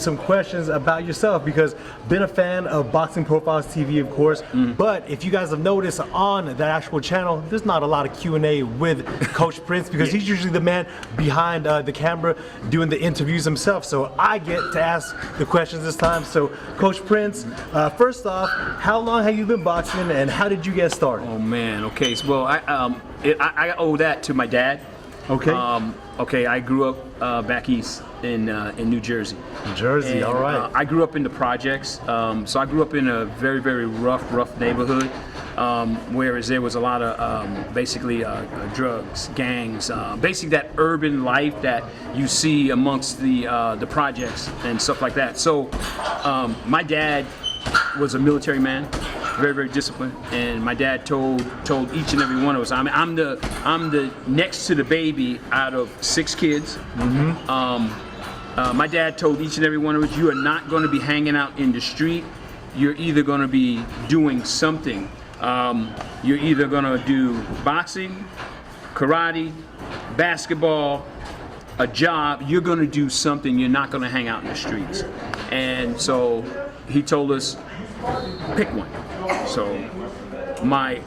some questions about yourself, because been a fan of Boxing Profiles TV, of course, but if you guys have noticed on that actual channel, there's not a lot of Q&A with Coach Prince, because he's usually the man behind the camera doing the interviews himself. So I get to ask the questions this time. So Coach Prince, first off, how long have you been boxing and how did you get started? Oh man, okay, so, well I owe that to my dad. Okay. Okay, I grew up back east in New Jersey. New Jersey, all right. I grew up in the projects, so I grew up in a very, very rough neighborhood, whereas there was a lot of basically drugs, gangs, basically that urban life that you see amongst the projects and stuff like that. So my dad was a military man, very, very disciplined, and my dad told each and every one of us. I'm the next to the baby out of 6 kids. My dad told each and every one of us, you are not going to be hanging out in the street. You're either going to be doing something. You're either going to do boxing, karate, basketball, a job. You're going to do something. You're not going to hang out in the streets. And so he told us, pick one. So my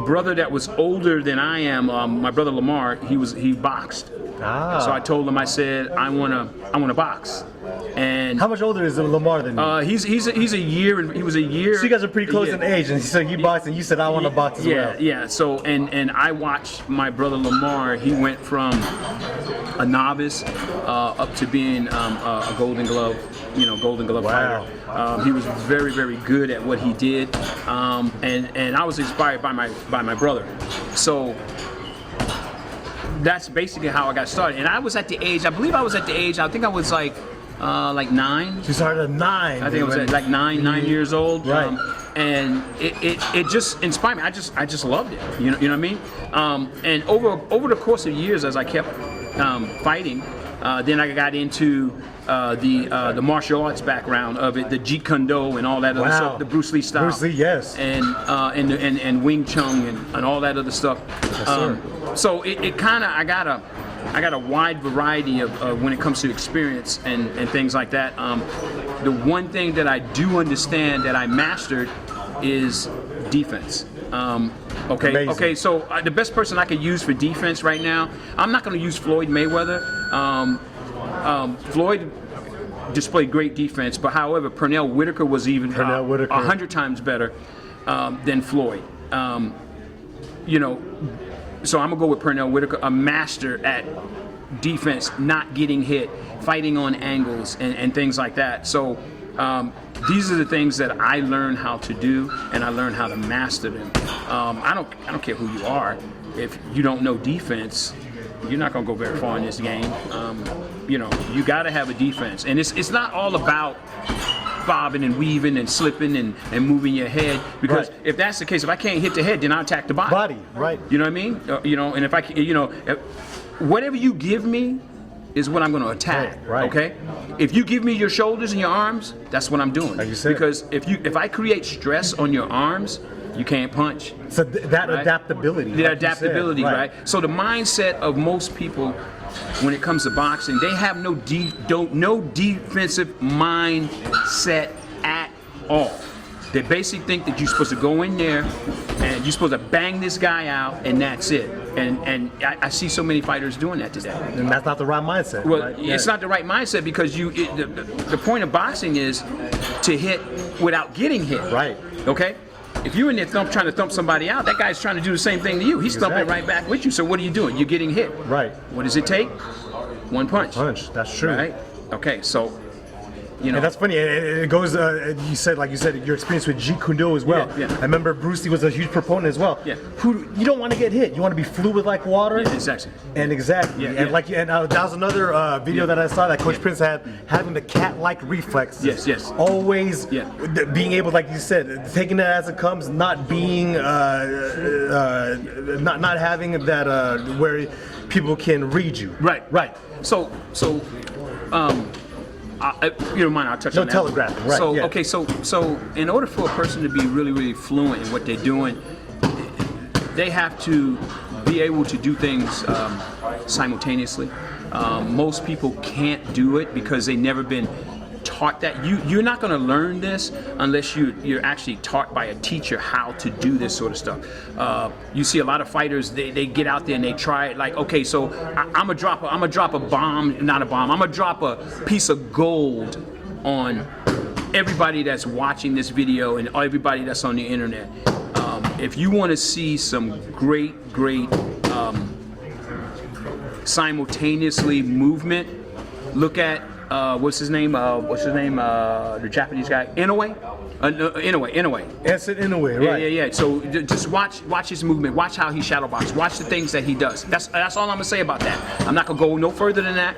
brother that was older than I am, my brother Lamar, he boxed. So I told him, I said, I wanna box. And how much older is Lamar than you? He's a year, and he was a year. So you guys are pretty close in age, and so he boxed, and you said I want to box as well. Yeah. So and I watched my brother Lamar. He went from a novice up to being a Golden Glove, fighter. He was very, very good at what he did, and I was inspired by my brother. So that's basically how I got started. And I was at the age, I believe I was at the age, I think I was like 9. You started at 9. I think it was at like 9 years old. Right. And it just inspired me. I just loved it. You know what I mean? And over the course of years, as I kept fighting, then I got into the martial arts background of it, the Jeet Kune Do and all that other stuff, the Bruce Lee style. Bruce Lee, yes. And Wing Chun and all that other stuff. Yes, sir. So it kind of, I got a wide variety of when it comes to experience and things like that. The one thing that I do understand that I mastered is defense. Okay, so the best person I could use for defense right now, I'm not going to use Floyd Mayweather. Floyd displayed great defense, but however, Pernell Whitaker was even 100 times better than Floyd. So I'm gonna go with Pernell Whitaker, a master at defense, not getting hit, fighting on angles, and things like that. So these are the things that I learned how to do, and I learned how to master them. I don't care who you are. If you don't know defense, you're not gonna go very far in this game. You got to have a defense, and it's not all about bobbing and weaving and slipping and moving your head, because if that's the case, if I can't hit the head, then I'll attack the body. Right. You know what I mean? And if I can, whatever you give me is what I'm going to attack. Right. Okay. If you give me your shoulders and your arms, that's what I'm doing. Like you said. Because if I create stress on your arms, you can't punch. So that adaptability. The adaptability, right? So the mindset of most people, when it comes to boxing, they have no defensive mindset at all. They basically think that you're supposed to go in there and you're supposed to bang this guy out, and that's it. And I see so many fighters doing that today. And that's not the right mindset. Well, right? It's not the right mindset, because the point of boxing is to hit without getting hit. Right. Okay? If you're in there trying to thump somebody out, that guy's trying to do the same thing to you. He's thumping right back with you. So what are you doing? You're getting hit. Right. What does it take? One punch. That's true. Right? Okay, so And that's funny. It goes. You said your experience with Jeet Kune Do as well. Yeah. I remember Bruce Lee was a huge proponent as well. Yeah. You don't want to get hit. You want to be fluid like water. Yeah, exactly. And exactly. Yeah, and that was another video that I saw that Coach Prince had, having the cat-like reflexes. Yes. Always being able, like you said, taking it as it comes, not being, not having that where people can read you. Right. So. If you don't mind, I'll touch on that. No telegraphing, right? So okay, so in order for a person to be really, really fluent in what they're doing, they have to be able to do things simultaneously. Most people can't do it because they've never been taught taught that. You're not going to learn this unless you're actually taught by a teacher how to do this sort of stuff. You see a lot of fighters, they get out there and they try it like, okay, so I'm gonna drop a bomb, not a bomb. I'm gonna drop a piece of gold on everybody that's watching this video and everybody that's on the internet. If you want to see some great simultaneously movement, look at what's his name? The Japanese guy, Inoue. Inoue. That's it, Inoue, right? Yeah. So just watch his movement. Watch how he shadow boxes. Watch the things that he does. That's all I'm gonna say about that. I'm not gonna go no further than that.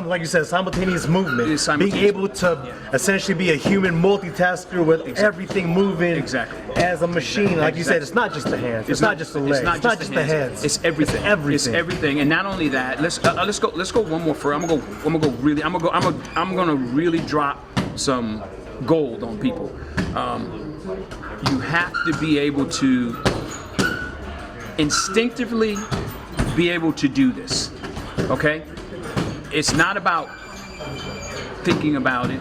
Like you said, simultaneous movement. Simultaneous. Being able to essentially be a human multitasker with everything moving as a machine. Like you said, it's not just the hands. It's not just the legs. It's not just the heads. It's everything. It's everything. It's everything. And not only that, let's go one more further. I'm gonna really drop some gold on people. You have to be able to instinctively be able to do this. Okay? It's not about thinking about it.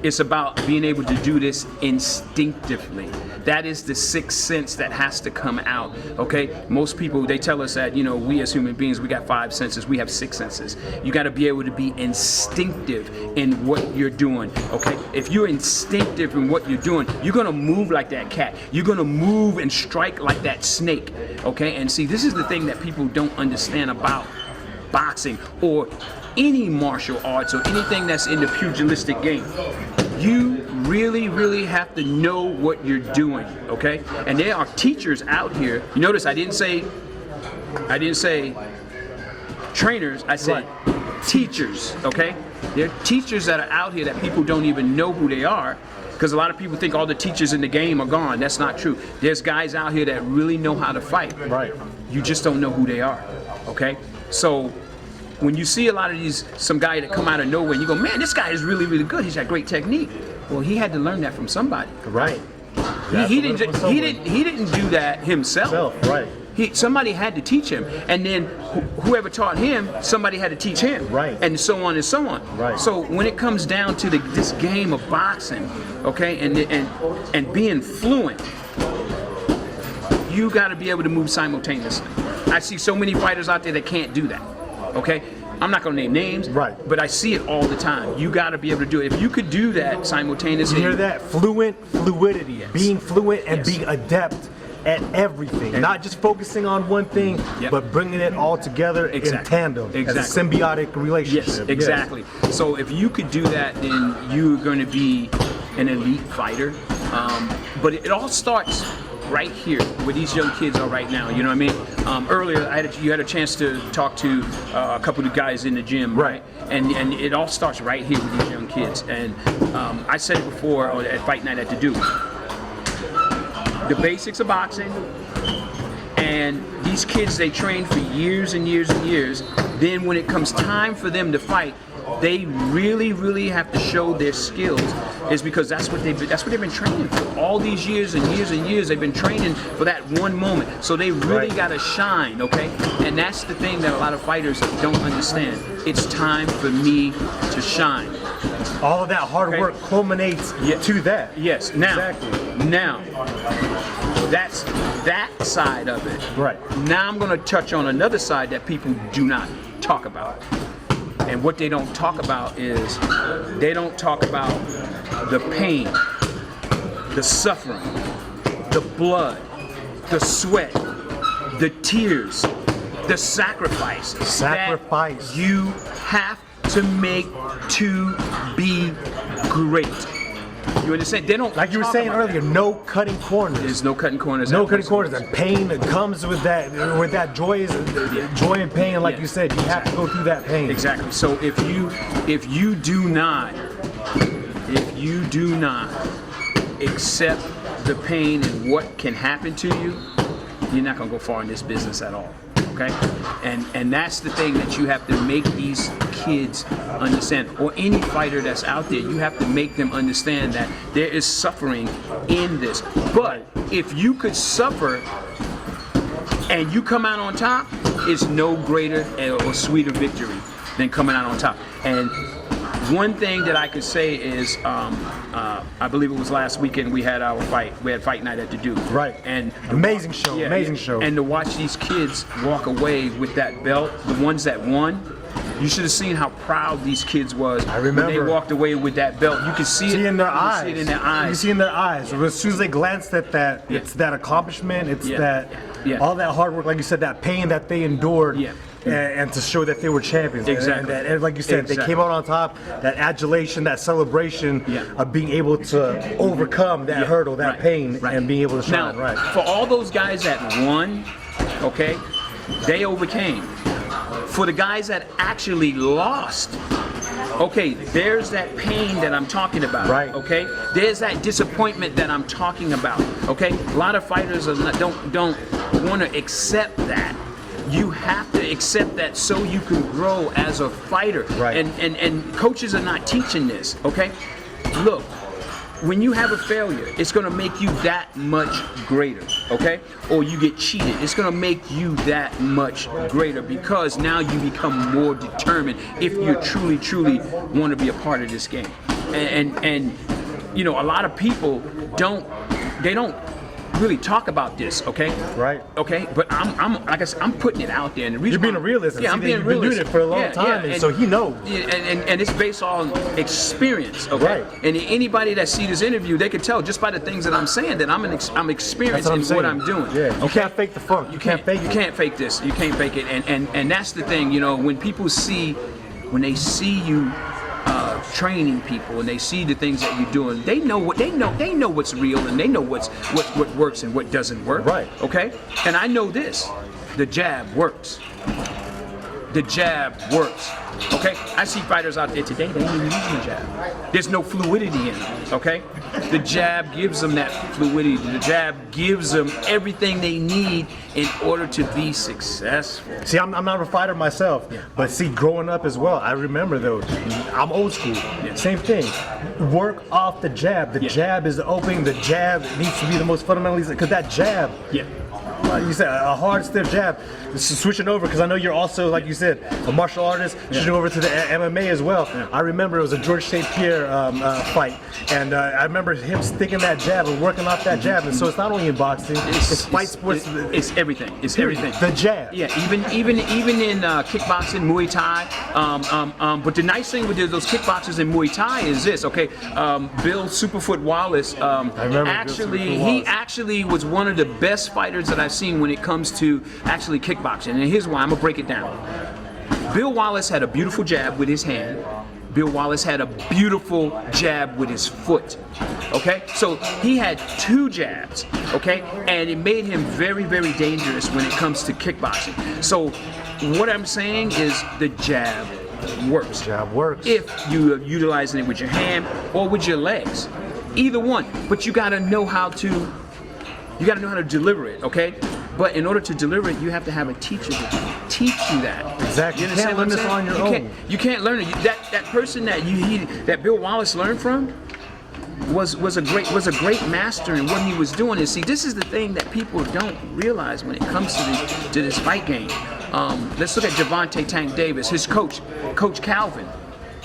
It's about being able to do this instinctively. That is the sixth sense that has to come out, okay? Most people, they tell us that, we as human beings, we got 5 senses, we have 6 senses. You gotta be able to be instinctive in what you're doing, okay? If you're instinctive in what you're doing, you're gonna move like that cat. You're gonna move and strike like that snake, okay? And see, this is the thing that people don't understand about boxing or any martial arts or anything that's in the pugilistic game. You really have to know what you're doing, okay? And there are teachers out here. You notice I didn't say trainers, I said teachers, okay? There are teachers that are out here that people don't even know who they are, because a lot of people think all the teachers in the game are gone. That's not true. There's guys out here that really know how to fight. Right. You just don't know who they are, okay? So when you see a lot of some guy that come out of nowhere and you go, man, this guy is really good. He's got great technique. Well, he had to learn that from somebody. Right. He didn't do that himself. Right. Somebody had to teach him, and then whoever taught him, somebody had to teach him. Right. And so on and so on. Right. So when it comes down to this game of boxing, okay, and being fluent, you got to be able to move simultaneously. I see so many fighters out there that can't do that. Okay, I'm not gonna name names, right? But I see it all the time. You got to be able to do it. If you could do that simultaneously, you hear that? Fluidity, yes. Being fluent and being adept at everything, not just focusing on one thing, but bringing it all together in tandem, as a symbiotic relationship. Yes, exactly. Yes. So if you could do that, then you're going to be an elite fighter. But it all starts right here, where these young kids are right now. You know what I mean? Earlier, you had a chance to talk to a couple of guys in the gym, right? And it all starts right here with these young kids. And I said it before at Fight Night at the Duke. The basics of boxing, and these kids, they train for years and years and years. Then when it comes time for them to fight, they really have to show their skills, is because that's what they've been training for. All these years and years and years, they've been training for that one moment. So they really got to shine, okay? And that's the thing that a lot of fighters don't understand. It's time for me to shine. All of that hard work culminates to that. Yes. Now, that's that side of it. Right. Now I'm going to touch on another side that people do not talk about. And what they don't talk about is, they don't talk about the pain, the suffering, the blood, the sweat, the tears, the sacrifice that you have to make to be great. You understand? They don't. Like you were saying earlier, no cutting corners. There's no cutting corners. No cutting corners. The pain that comes with that joy and pain. Like you said, you have to go through that pain. Exactly. So if you do not accept the pain and what can happen to you, you're not gonna go far in this business at all. Okay? And that's the thing that you have to make these kids understand, or any fighter that's out there. You have to make them understand that there is suffering in this. But if you could suffer and you come out on top, it's no greater or sweeter victory than coming out on top. And One thing that I could say is, I believe it was last weekend we had our fight. We had fight night at the Duke. Right. And amazing show. Amazing show. And to watch these kids walk away with that belt, the ones that won. You should have seen how proud these kids was. I remember. When they walked away with that belt. You could see it in their eyes. See it in their eyes. You see in their eyes. Yeah. As soon as they glanced at that, Yeah. it's that accomplishment. It's Yeah. that Yeah. all that hard work, like you said, that pain that they endured. Yeah. And to show that they were champions. Exactly. And like you said, they came out on top. That adulation, that celebration Yeah. of being able to overcome that hurdle, that pain, and being able to shine. Now, Right. for all those guys that won, okay, they overcame. For the guys that actually lost, okay, there's that pain that I'm talking about. Right. Okay, there's that disappointment that I'm talking about. Okay, a lot of fighters are not, don't want to accept that. You have to accept that so you can grow as a fighter. Right. And coaches are not teaching this. Okay, look. When you have a failure, it's going to make you that much greater, okay? Or you get cheated, it's going to make you that much greater because now you become more determined if you truly want to be a part of this game. And you know, a lot of people don't really talk about this, okay? Right. Okay, but I'm like I said, I'm putting it out there. And the reason You're being why- a realist. Yeah, I'm being You've been doing realist. it for a long time, and so he knows. Yeah, and it's based on experience, okay? Right. And anybody that see this interview, they can tell just by the things that I'm saying that I'm experienced in what I'm doing. Yeah, you can't fake the funk. You can't fake it. You can't fake this. You can't fake it. And that's the thing, you know, when people see, when they see you training people and they see the things that you're doing, they know what's real and they know what works and what doesn't work. Right. Okay? And I know this. The jab works. The jab works. Okay? I see fighters out there today, they ain't even using the jab. There's no fluidity in them. Okay? The jab gives them that fluidity. The jab gives them everything they need in order to be successful. See, I'm not a fighter myself, but see, growing up as well, I remember those. I'm old school. Same thing. Work off the jab. The jab is the opening. The jab needs to be the most fundamentally, because that jab. Yeah. You said a hard, stiff jab. Switching over, because I know you're also, like you said, a martial artist. Switching over to the MMA as well. I remember it was a George St. Pierre fight, and I remember him sticking that jab and working off that jab. And so it's not only in boxing, it's fight sports. It's everything. It's everything. The jab. Yeah, even in kickboxing, Muay Thai. But the nice thing with those kickboxers in Muay Thai is this. Okay, Bill Superfoot Wallace. He actually was one of the best fighters that I've seen when it comes to actually kickboxing. And here's why. I'm gonna break it down. Bill Wallace had a beautiful jab with his hand. Bill Wallace had a beautiful jab with his foot. Okay? So he had two jabs, okay? And it made him very, very dangerous when it comes to kickboxing. So what I'm saying is the jab works. Jab works. If you are utilizing it with your hand or with your legs. Either one. But you gotta know how to deliver it, okay? But in order to deliver it, you have to have a teacher to teach you that. Exactly. You can't learn this on your own. You can't learn it. That person that Bill Wallace learned from was a great master in what he was doing. And see, this is the thing that people don't realize when it comes to this fight game. Let's look at Gervonta Tank Davis, his coach, Coach Calvin.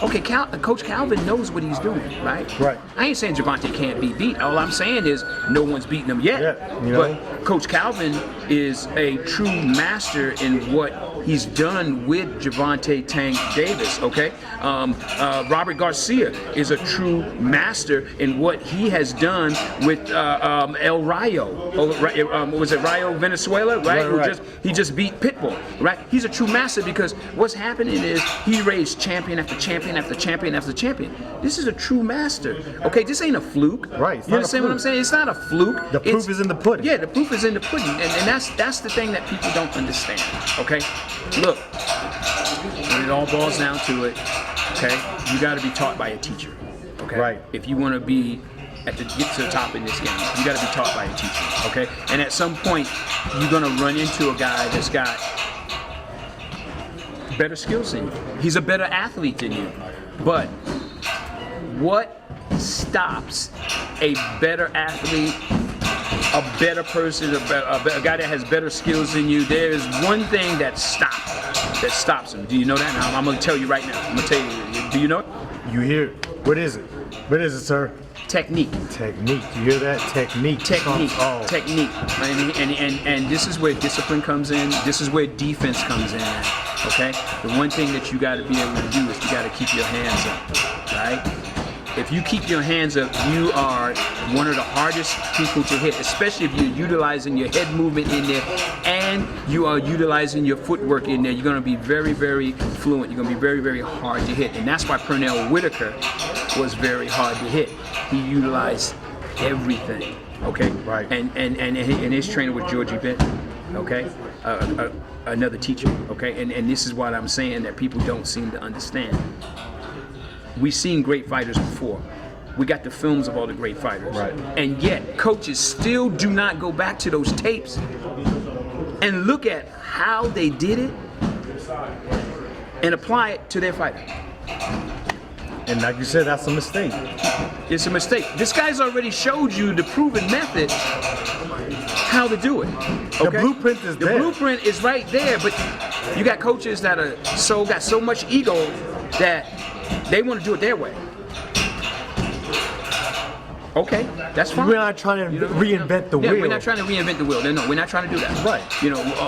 Okay, Coach Calvin knows what he's doing, right? Right. I ain't saying Gervonta can't be beat. All I'm saying is no one's beaten him yet. Yeah, you know? But Coach Calvin is a true master in what he's done with Gervonta Tank Davis, okay? Robert Garcia is a true master in what he has done with El Rayo. Was it Rayo Venezuela, right? Right. He just beat Pitbull, right? He's a true master because what's happening is he raised champion after champion after champion after champion. This is a true master, okay? This ain't a fluke. Right. You understand what I'm saying? It's not a fluke. The proof is in the pudding. Yeah, the proof is in the pudding, and that's the thing that people don't understand. Okay, look, when it all boils down to it, okay, you got to be taught by a teacher. Okay, Right. If you want to be get to the top in this game, you got to be taught by a teacher. Okay, and at some point, you're gonna run into a guy that's got better skills than you. He's a better athlete than you, but what stops a better athlete, a better person, a guy that has better skills than you? There is one thing that stops him. Do you know that? Now, I'm going to tell you right now. I'm going to tell you. Do you know it? You hear? What is it? What is it, sir? Technique. Technique. You hear that? Technique. Technique. Oh. Technique. And this is where discipline comes in. This is where defense comes in. Okay? The one thing that you got to be able to do is you got to keep your hands up, right? If you keep your hands up, you are one of the hardest people to hit, especially if you're utilizing your head movement in there and you are utilizing your footwork in there. You're going to be very, very fluent. You're going to be very, very hard to hit. And that's why Pernell Whitaker was very hard to hit. He utilized everything, okay? Right. And his trainer was Georgie Benton, okay? Another teacher, okay? And this is what I'm saying that people don't seem to understand. We've seen great fighters before. We got the films of all the great fighters. Right. And yet, coaches still do not go back to those tapes and look at how they did it and apply it to their fighter. And like you said, that's a mistake. It's a mistake. This guy's already showed you the proven method how to do it. Okay? The blueprint is there. The blueprint is right there, but you got coaches that are got so much ego that they want to do it their way. Okay, that's fine. We're not trying to reinvent the wheel. Yeah, we're not trying to reinvent the wheel. No, we're not trying to do that. Right.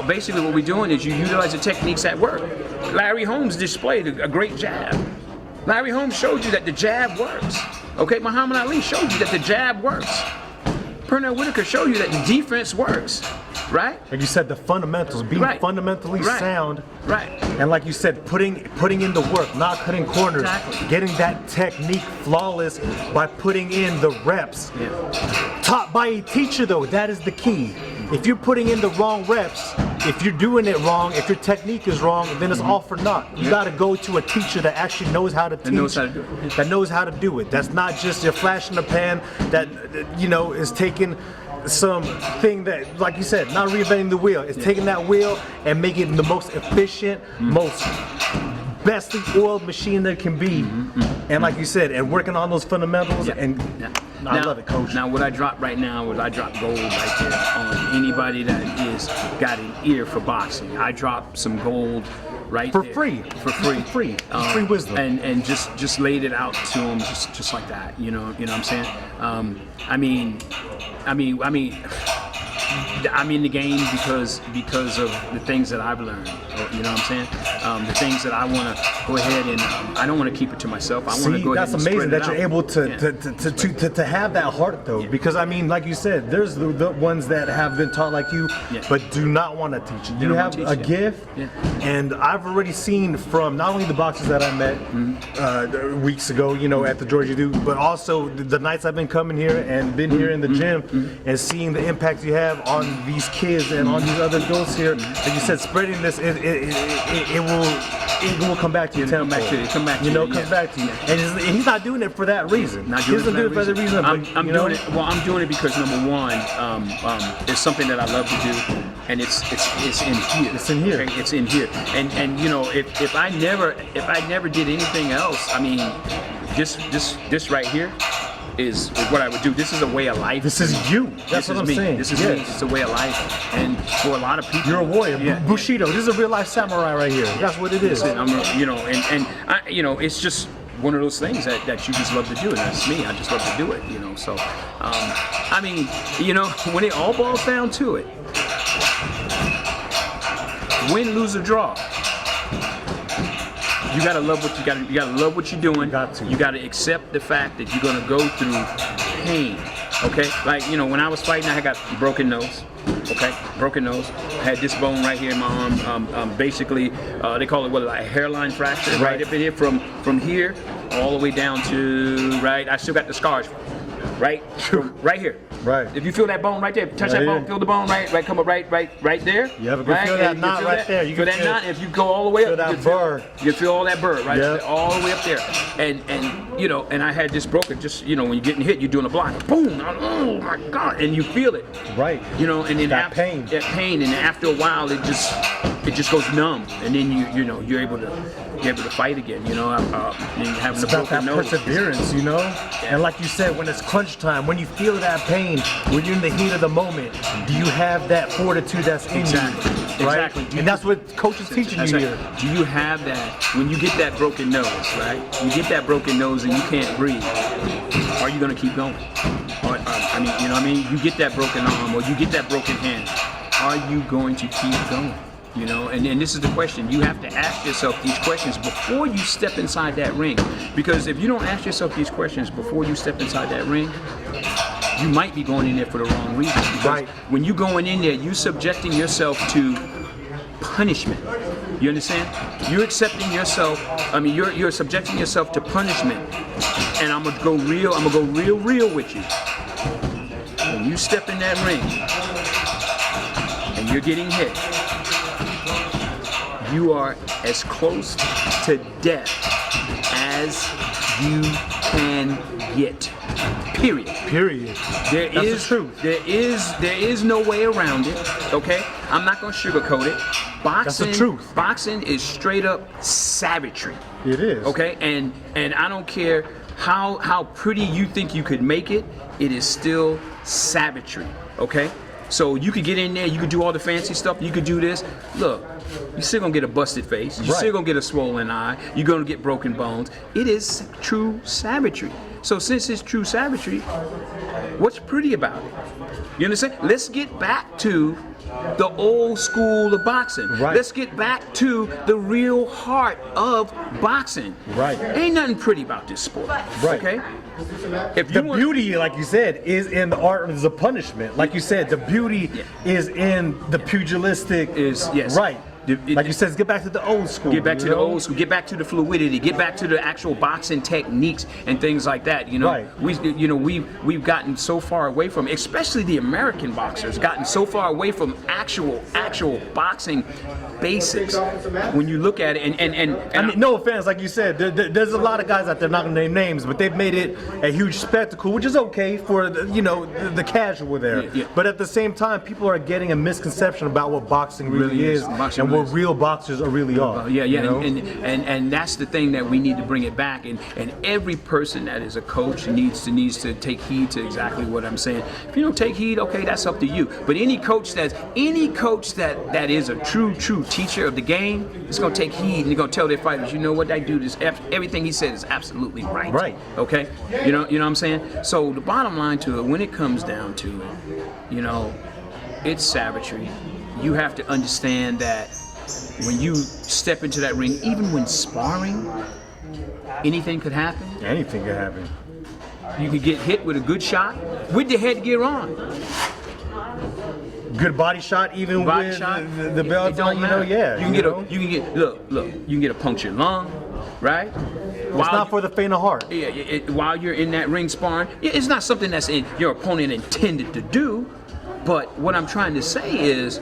Basically what we're doing is you utilize the techniques that work. Larry Holmes displayed a great jab. Larry Holmes showed you that the jab works. Okay, Muhammad Ali showed you that the jab works. Pernell Whitaker showed you that the defense works, right? Like you said, the fundamentals, being fundamentally sound. Right. And like you said, putting in the work, not cutting corners, getting that technique flawless by putting in the reps. Yeah. Taught by a teacher though, that is the key. If you're putting in the wrong reps, if you're doing it wrong, if your technique is wrong, then it's all for naught. You got to go to a teacher that actually knows how to teach. That knows how to do it. That's not just a flash in the pan that, is taking something that, like you said, not reinventing the wheel. It's taking that wheel and making it the most efficient, most bestly oiled machine that can be. And like you said, and working on those fundamentals. And I love it, Coach. Now, what I drop right now is I drop gold right there on anybody that is got an ear for boxing. I drop some gold right for there. free. For free. Free wisdom. And just laid it out to them just like that. You know what I'm saying? I'm in the game because of the things that I've learned. You know what I'm saying? The things that I want to go ahead and I don't want to keep it to myself. I want to go ahead and spread it out. That's amazing that you're able to have that heart though, because like you said, there's the ones that have been taught like you, but do not want to teach it. You have a gift, and I've already seen from not only the boxers that I met weeks ago, at the Georgia Do, but also the nights I've been coming here and been here in the gym and seeing the impact you have on these kids and on these other adults here. Like you said, spreading this, it will come back to you. Come back to you. Comes back to you. And he's not doing it for that reason. He doesn't do it for that reason. I'm doing it. Well, I'm doing it because number one, it's something that I love to do, and it's in here. It's in here. Okay? It's in here. And if I never did anything else, this right here is what I would do. This is a way of life. This is you. That's what I'm saying. This is me. It's a way of life. And for a lot of people, you're a warrior. Bushido. This is a real life samurai right here. That's what it is. It's just one of those things that you just love to do, and that's me. I just love to do it. So, when it all boils down to it, win, lose, or draw, you gotta love what you gotta love what you're doing. You gotta accept the fact that you're gonna go through pain. Okay, like when I was fighting, I got broken nose. Okay, broken nose. I had this bone right here in my arm. Basically, they call it a hairline fracture. Right up in here, from here all the way down to I still got the scars. Right here. Right. If you feel that bone right there, touch that bone, feel the bone right, come up right there. You ever feel that knot right there? You feel that knot. If you go all the way up, you feel all that burr right all the way up there. And I had this broken. Just when you're getting hit, you're doing a block. Boom! Oh my God! And you feel it. Right. And then that pain. That pain, and after a while, it just goes numb, and then you're able to fight again. And having it's about that perseverance, And like you said, when it's crunch time, when you feel that pain, when you're in the heat of the moment, do you have that fortitude that's in you? right? Exactly. And that's what coach is teaching That's you right. here. Do you have that when you get that broken nose, right? You get that broken nose and you can't breathe. Are you going to keep going? Or, I mean, you know what I mean? You get that broken arm or you get that broken hand. Are you going to keep going? You know, and this is the question. You have to ask yourself these questions before you step inside that ring. Because if you don't ask yourself these questions before you step inside that ring, you might be going in there for the wrong reason. Because when you're going in there, you're subjecting yourself to punishment. You understand? You're accepting yourself. I mean, you're subjecting yourself to punishment. And I'm gonna go real with you. When you step in that ring and you're getting hit, you are as close to death as you can get. Period. That's the truth. There is no way around it. Okay? I'm not gonna sugarcoat it. Boxing, that's the truth. Boxing is straight up savagery. It is. Okay? And I don't care how pretty you think you could make it, it is still savagery. Okay? So you could get in there, you could do all the fancy stuff, you could do this. Look, you're still gonna get a busted face, you're still gonna get a swollen eye, you're gonna get broken bones. It is true savagery. So since it's true savagery, what's pretty about it? You understand? Let's get back to the old school of boxing. Right. Let's get back to the real heart of boxing. Right. Ain't nothing pretty about this sport. Right. Okay? If The beauty, like you said, is in the art of the punishment. Like you said, the beauty is in the pugilistic. Right. Like you said, get back to the old school. Get back to the old school. Get back to the fluidity. Get back to the actual boxing techniques and things like that. You know, we've gotten so far away from, especially the American boxers, gotten so far away from actual boxing basics. When you look at it, and I mean, no offense, like you said, there's a lot of guys out there, not gonna name names, but they've made it a huge spectacle, which is okay for the casual there. Yeah. But at the same time, people are getting a misconception about what boxing really is and what real boxers really are. Yeah, you know? and that's the thing that we need to bring it back. And every person that is a coach needs to take heed to exactly what I'm saying. If you don't take heed, okay, that's up to you. But any coach that is a true teacher of the game is gonna take heed and they're gonna tell their fighters, you know what, that dude is everything he said is absolutely right. Right. Okay. You know what I'm saying? So the bottom line to it, when it comes down to it, it's savagery. You have to understand that when you step into that ring, even when sparring, anything could happen. Anything could happen. You could get hit with a good shot with the headgear on. Good body shot, even Body with shot, the belt it don't on, matter. yeah. You can get a punctured lung, right? It's not for the faint of heart. While you're in that ring sparring, it's not something that's your opponent intended to do. But what I'm trying to say is,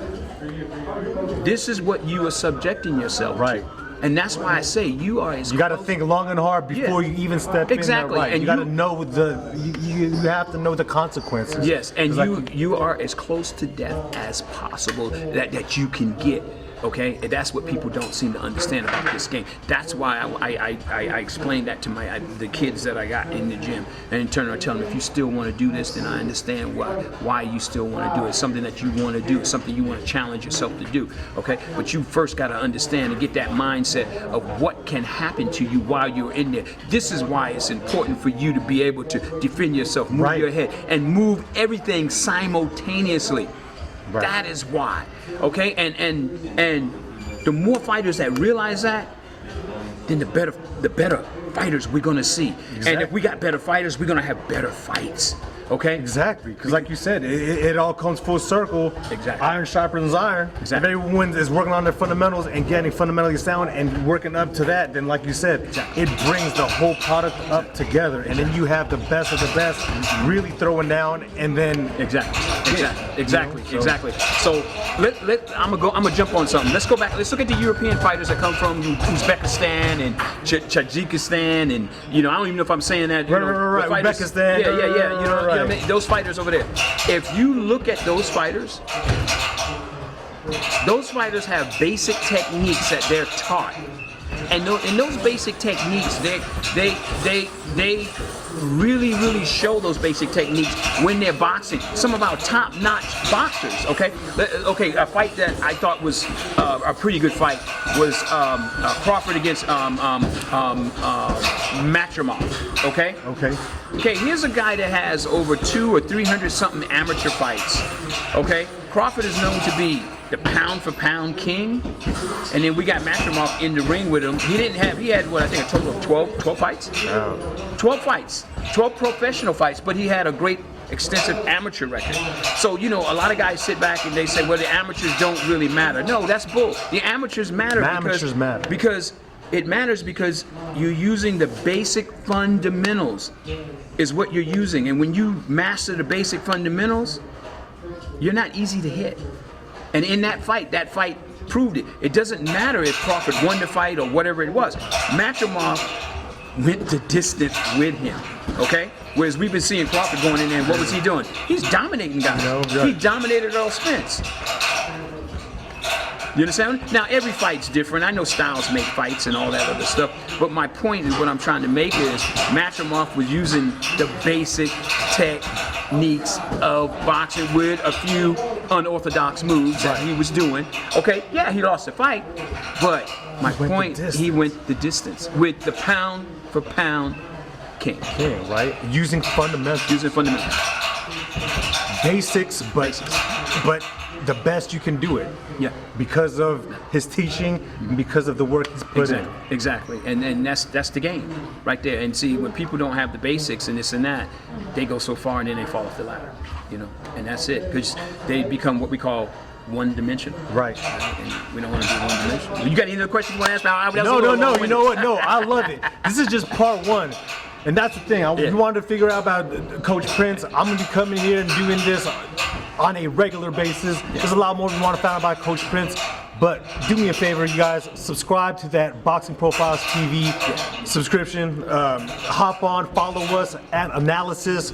this is what you are subjecting yourself to. And that's why I say you are as you got to think long and hard before you even step in there. Right. And you got to know you have to know the consequences. Yes, and you are as close to death as possible that you can get. Okay, and that's what people don't seem to understand about this game. That's why I explained that to the kids that I got in the gym, and in turn I tell them, if you still want to do this, then I understand why you still want to do it. It's something that you want to do. It's something you want to challenge yourself to do. Okay, but you first got to understand and get that mindset of what can happen to you while you're in there. This is why it's important for you to be able to defend yourself, move your head, and move everything simultaneously. Right. That is why, okay, and the more fighters that realize that, then the better fighters we're gonna see. Exactly. And if we got better fighters, we're gonna have better fights. Okay. Exactly, because like you said, it all comes full circle. Exactly. Iron sharpens iron. Exactly. If everyone is working on their fundamentals and getting fundamentally sound and working up to that, then like you said, it brings the whole product up together, and then you have the best of the best really throwing down, and then exactly. So I'm gonna jump on something. Let's go back. Let's look at the European fighters that come from Uzbekistan and Tajikistan, and I don't even know if I'm saying that. Right. Uzbekistan. Yeah. I mean, those fighters over there. If you look at those fighters have basic techniques that they're taught, And those basic techniques, they really show those basic techniques when they're boxing. Some of our top-notch boxers, okay? Okay, a fight that I thought was a pretty good fight was Crawford against Matrimov, okay? Okay, here's a guy that has over 200 or 300 something amateur fights, okay? Crawford is known to be the pound-for-pound king, and then we got Matrimov in the ring with him. He had what, I think a total of 12 fights? 12 fights, 12 professional fights, but he had a great extensive amateur record. So, you know, a lot of guys sit back and they say, well, the amateurs don't really matter. No, that's bull. The amateurs matter because it matters because you're using the basic fundamentals is what you're using. And when you master the basic fundamentals, you're not easy to hit. And in that fight proved it. It doesn't matter if Crawford won the fight or whatever it was. Matrimov went the distance with him, okay? Whereas we've been seeing Crawford going in there, and what was he doing? He's dominating guys. He dominated Earl Spence. You understand? Now, every fight's different. I know styles make fights and all that other stuff, but my point is what I'm trying to make is Matrimov was using the basic techniques of boxing with a few unorthodox moves that he was doing. Okay, yeah, he lost the fight, but my point, he went the distance with the pound-for-pound king. Right? Using fundamentals. Basics, but the best you can do it. Yeah. Because of his teaching, and because of the work he's put in. Exactly. And that's the game right there. And see, when people don't have the basics and this and that, they go so far and then they fall off the ladder. You know, and that's it. Because they become what we call one-dimensional. Right. And we don't want to be one-dimensional. You got any other questions you want to ask? No. You know what? No, I love it. This is just part one. And that's the thing. You wanted to figure out about Coach Prince. I'm going to be coming here and doing this on a regular basis. There's a lot more we want to find out about Coach Prince. But do me a favor, you guys, subscribe to that Boxing Profiles TV subscription. Hop on, follow us at Analysis,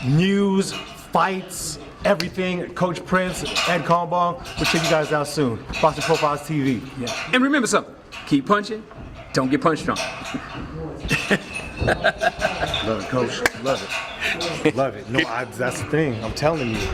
News, Fights, everything. Coach Prince, Ed Kalmbong. We'll check you guys out soon. Boxing Profiles TV. Yeah. And remember something. Keep punching. Don't get punched on. Love it, Coach. Love it. Love it. No, that's the thing. I'm telling you.